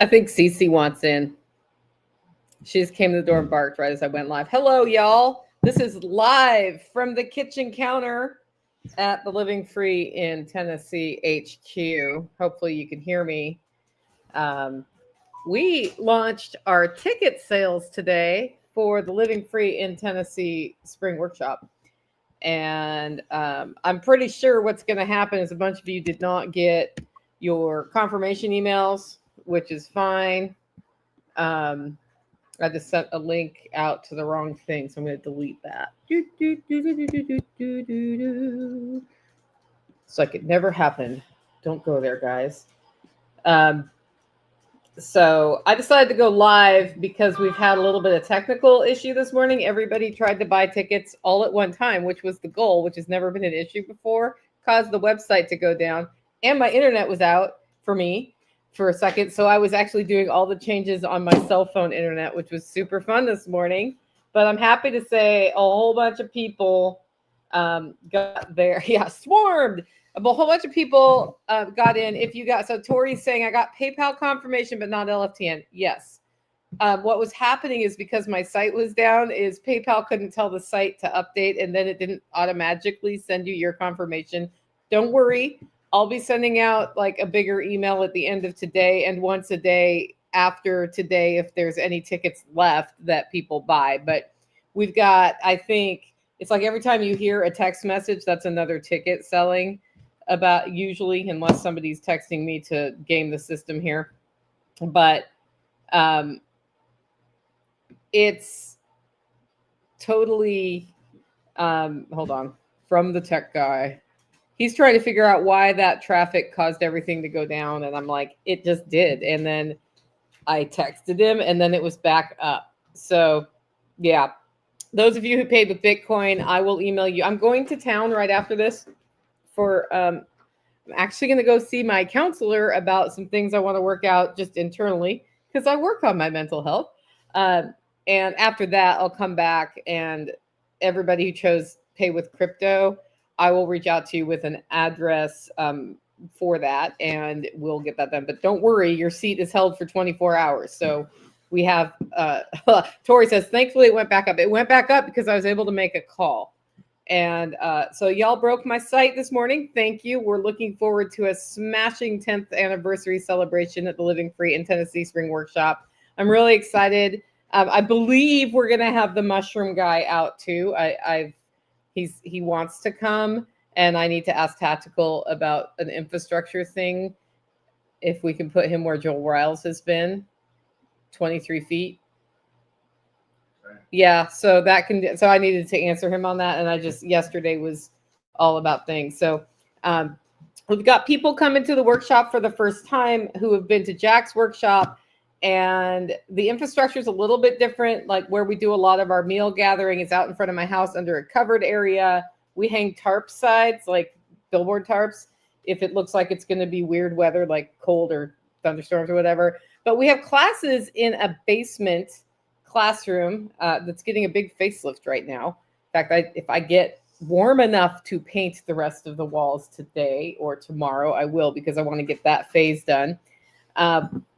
I think Cece wants in. She just came to the door and barked right as I went live. Hello, y'all. This is live from the kitchen counter at the Living Free in Tennessee HQ. Hopefully you can hear me. We launched our ticket sales today for the Living Free in Tennessee Spring Workshop. And I'm pretty sure what's going to happen is a bunch of you did not get your confirmation emails, which is fine. I just sent a link out to the wrong thing, so I'm going to delete that. It's like it never happened. Don't go there, guys. So I decided to go live because we've had a little bit of technical issue this morning. Everybody tried to buy tickets all at one time, which was the goal, which has never been an issue before, caused the website to go down. And my internet was out for me for a second. So I was actually doing all the changes on my cell phone internet, which was super fun this morning. But I'm happy to say a whole bunch of people got there. Yeah, swarmed. A whole bunch of people got in. If you got, so Tori's saying I got PayPal confirmation, but not LFTN. Yes. What was happening is because my site was down, is PayPal couldn't tell the site to update, and then it didn't automatically send you your confirmation. Don't worry. I'll be sending out like a bigger email at the end of today and once a day after today if there's any tickets left that people buy. But we've got, I think, it's like every time you hear a text message, that's another ticket selling. About usually, unless somebody's texting me to game the system here, but it's totally hold on, from the tech guy. He's trying to figure out why that traffic caused everything to go down, and I'm like, it just did. And then I texted him, and then it was back up. So yeah, those of you who paid with Bitcoin, I will email you. I'm going to town right after this for I'm actually going to go see my counselor about some things I want to work out just internally because I work on my mental health. And after that, I'll come back, and everybody who chose pay with crypto, I will reach out to you with an address for that, and we'll get that done. But don't worry, your seat is held for 24 hours. So we have, Tori says, thankfully it went back up. It went back up because I was able to make a call. And so y'all broke my site this morning. Thank you. We're looking forward to a smashing 10th anniversary celebration at the Living Free in Tennessee Spring Workshop. I'm really excited. I believe we're going to have the mushroom guy out too. He wants to come, and I need to ask Tactical about an infrastructure thing. If we can put him where Joel Riles has been, 23 feet. Yeah, so I needed to answer him on that, and I just yesterday was all about things. So we've got people coming to the workshop for the first time who have been to Jack's workshop, and the infrastructure is a little bit different. Like where we do a lot of our meal gathering is out in front of my house under a covered area. We hang tarp sides, like billboard tarps, if it looks like it's going to be weird weather, like cold or thunderstorms or whatever. But we have classes in a basement classroom that's getting a big facelift right now. In fact, if I get warm enough to paint the rest of the walls today or tomorrow, I will, because I want to get that phase done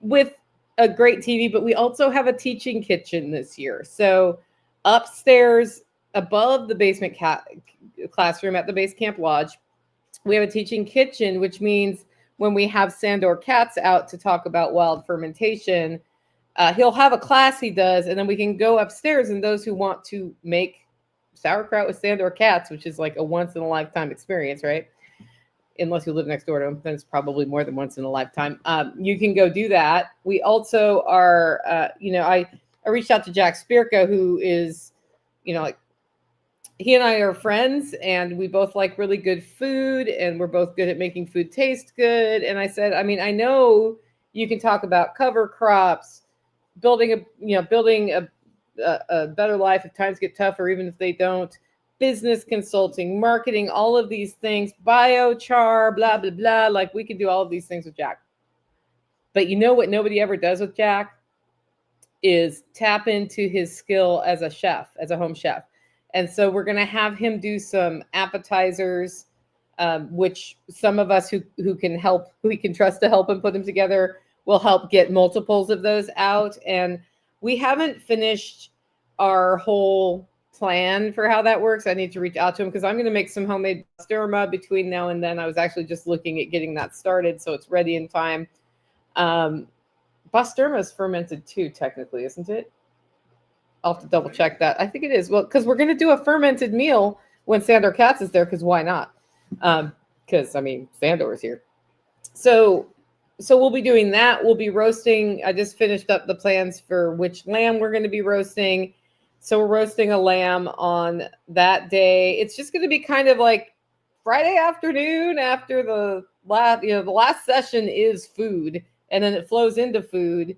with a great TV. But we also have a teaching kitchen this year. So upstairs above the basement classroom at the Base Camp Lodge, we have a teaching kitchen, which means when we have Sandor Katz out to talk about wild fermentation, he'll have a class he does, and then we can go upstairs, and those who want to make sauerkraut with Sandor Katz, which is like a once-in-a-lifetime experience, right? Unless you live next door to him, then it's probably more than once in a lifetime. You can go do that. We also are, I reached out to Jack Spirko, who is, like, he and I are friends, and we both like really good food, and we're both good at making food taste good. And I said, I know you can talk about cover crops, building a better life if times get tough, or even if they don't, business consulting, marketing, all of these things, biochar, blah, blah, blah. Like we can do all of these things with Jack. But you know what nobody ever does with Jack is tap into his skill as a chef, as a home chef. And so we're going to have him do some appetizers, which some of us who can help, who we can trust to help him put them together, we'll help get multiples of those out. And we haven't finished our whole plan for how that works. I need to reach out to him because I'm going to make some homemade pasteurized between now and then. I was actually just looking at getting that started so it's ready in time. Pasteurized is fermented too, technically, isn't it? I'll have to double check that. I think it is. Well, because we're going to do a fermented meal when Sandor Katz is there, because why not? Because, I mean, Sandor is here. So we'll be doing that. We'll be roasting. I just finished up the plans for which lamb we're going to be roasting. So we're roasting a lamb on that day. It's just going to be kind of like Friday afternoon after the last session is food, and then it flows into food.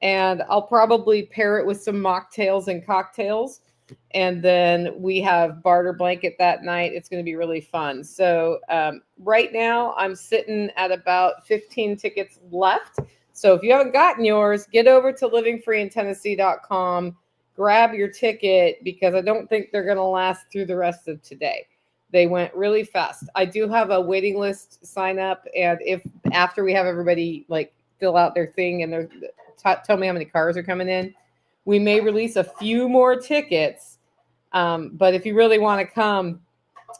And I'll probably pair it with some mocktails and cocktails. And then we have barter blanket that night. It's going to be really fun. So right now I'm sitting at about 15 tickets left. So if you haven't gotten yours, get over to livingfreeintennessee.com, grab your ticket, because I don't think they're going to last through the rest of today. They went really fast. I do have a waiting list sign up. And if after we have everybody like fill out their thing and they're tell me how many cars are coming in, we may release a few more tickets. But if you really want to come,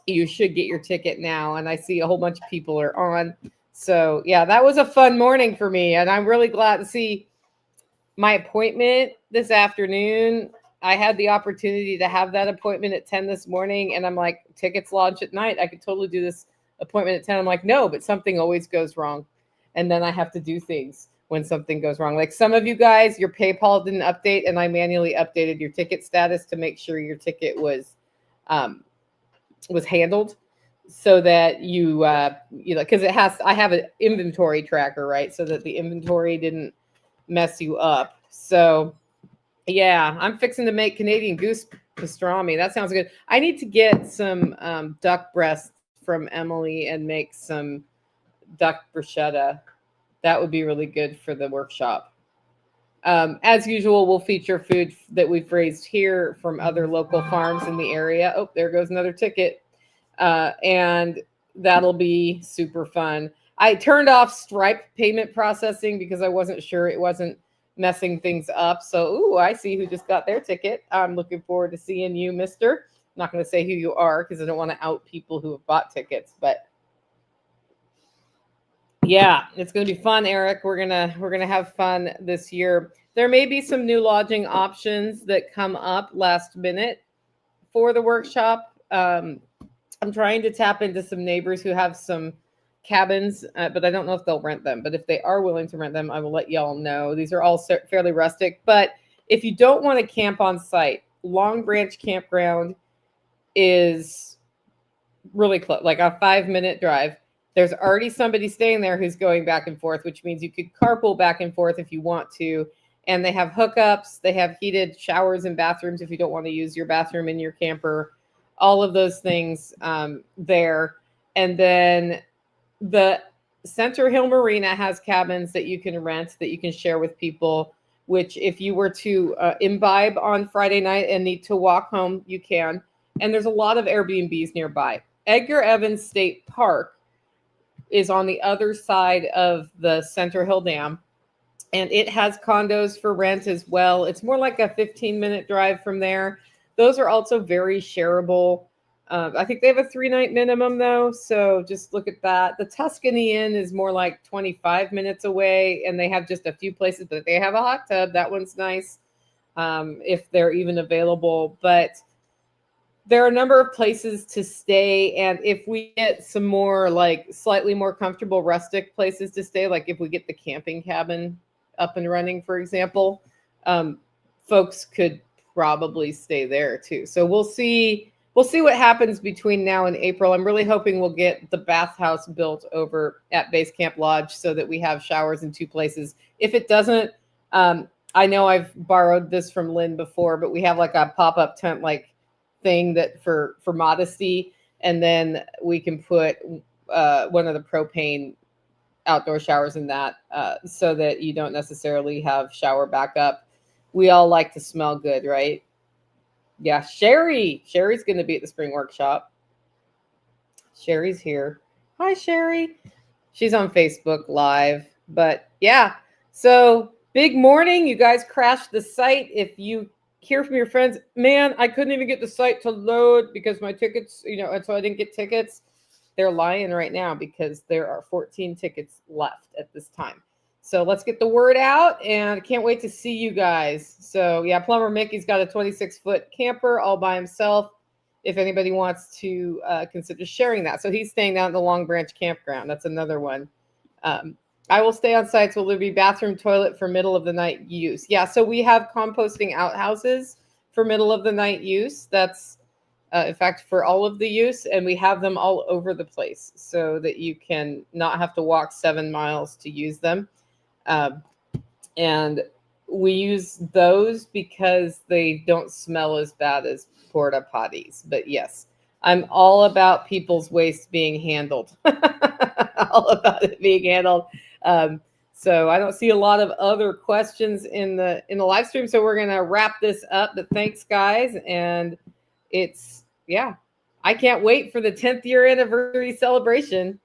you should get your ticket now. And I see a whole bunch of people are on. So yeah, that was a fun morning for me. And I'm really glad to see my appointment this afternoon. I had the opportunity to have that appointment at 10 this morning. And I'm like, tickets launch at night. I could totally do this appointment at 10. I'm like, no, but something always goes wrong. And then I have to do things when something goes wrong. Like some of you guys, your PayPal didn't update, and I manually updated your ticket status to make sure your ticket was handled, so that you because I have an inventory tracker, right? So that the inventory didn't mess you up. So yeah, I'm fixing to make Canadian goose pastrami. That sounds good. I need to get some duck breasts from Emily and make some duck bruschetta. That would be really good for the workshop. As usual, we'll feature food that we've raised here from other local farms in the area. Oh, there goes another ticket. And that'll be super fun. I turned off Stripe payment processing because I wasn't sure it wasn't messing things up. So, ooh, I see who just got their ticket. I'm looking forward to seeing you, mister. I'm not going to say who you are because I don't want to out people who have bought tickets, but yeah, it's going to be fun, Eric. We're going to have fun this year. There may be some new lodging options that come up last minute for the workshop. I'm trying to tap into some neighbors who have some cabins, but I don't know if they'll rent them. But if they are willing to rent them, I will let y'all know. These are all fairly rustic. But if you don't want to camp on site, Long Branch Campground is really close, like a 5-minute drive. There's already somebody staying there who's going back and forth, which means you could carpool back and forth if you want to. And they have hookups. They have heated showers and bathrooms if you don't want to use your bathroom in your camper. All of those things there. And then the Center Hill Marina has cabins that you can rent, that you can share with people, which if you were to imbibe on Friday night and need to walk home, you can. And there's a lot of Airbnbs nearby. Edgar Evans State Park is on the other side of the Center Hill Dam, and it has condos for rent as well. It's more like a 15-minute drive from there. Those are also very shareable. I think they have a 3-night minimum though, so just look at that. The Tuscany Inn is more like 25 minutes away, and they have just a few places, but they have a hot tub. That one's nice, if they're even available. But there are a number of places to stay, and if we get some more like slightly more comfortable rustic places to stay, like if we get the camping cabin up and running, for example, folks could probably stay there too. So we'll see what happens between now and April. I'm really hoping we'll get the bathhouse built over at Base Camp Lodge so that we have showers in 2 places. If it doesn't, I know I've borrowed this from Lynn before, but we have like a pop-up tent like thing that for modesty, and then we can put one of the propane outdoor showers in that, so that you don't necessarily have shower backup. We all like to smell good, right? Yeah, Sherry's going to be at the spring workshop. Sherry's here. Hi, Sherry. She's on Facebook Live. But yeah, So big morning. You guys crashed the site. If you hear from your friends, man, I couldn't even get the site to load because my tickets, and so I didn't get tickets. They're lying right now because there are 14 tickets left at this time. So let's get the word out, and I can't wait to see you guys. So yeah, Plumber Mickey's got a 26-foot camper all by himself. If anybody wants to consider sharing that. So he's staying down at the Long Branch Campground. That's another one. I will stay on sites. Will there be bathroom, toilet for middle of the night use? Yeah, so we have composting outhouses for middle of the night use. That's, in fact, for all of the use, and we have them all over the place so that you can not have to walk 7 miles to use them. And we use those because they don't smell as bad as porta potties. But yes, I'm all about people's waste being handled. All about it being handled. So I don't see a lot of other questions in the live stream. So we're gonna wrap this up. But thanks, guys, and I can't wait for the 10th year anniversary celebration.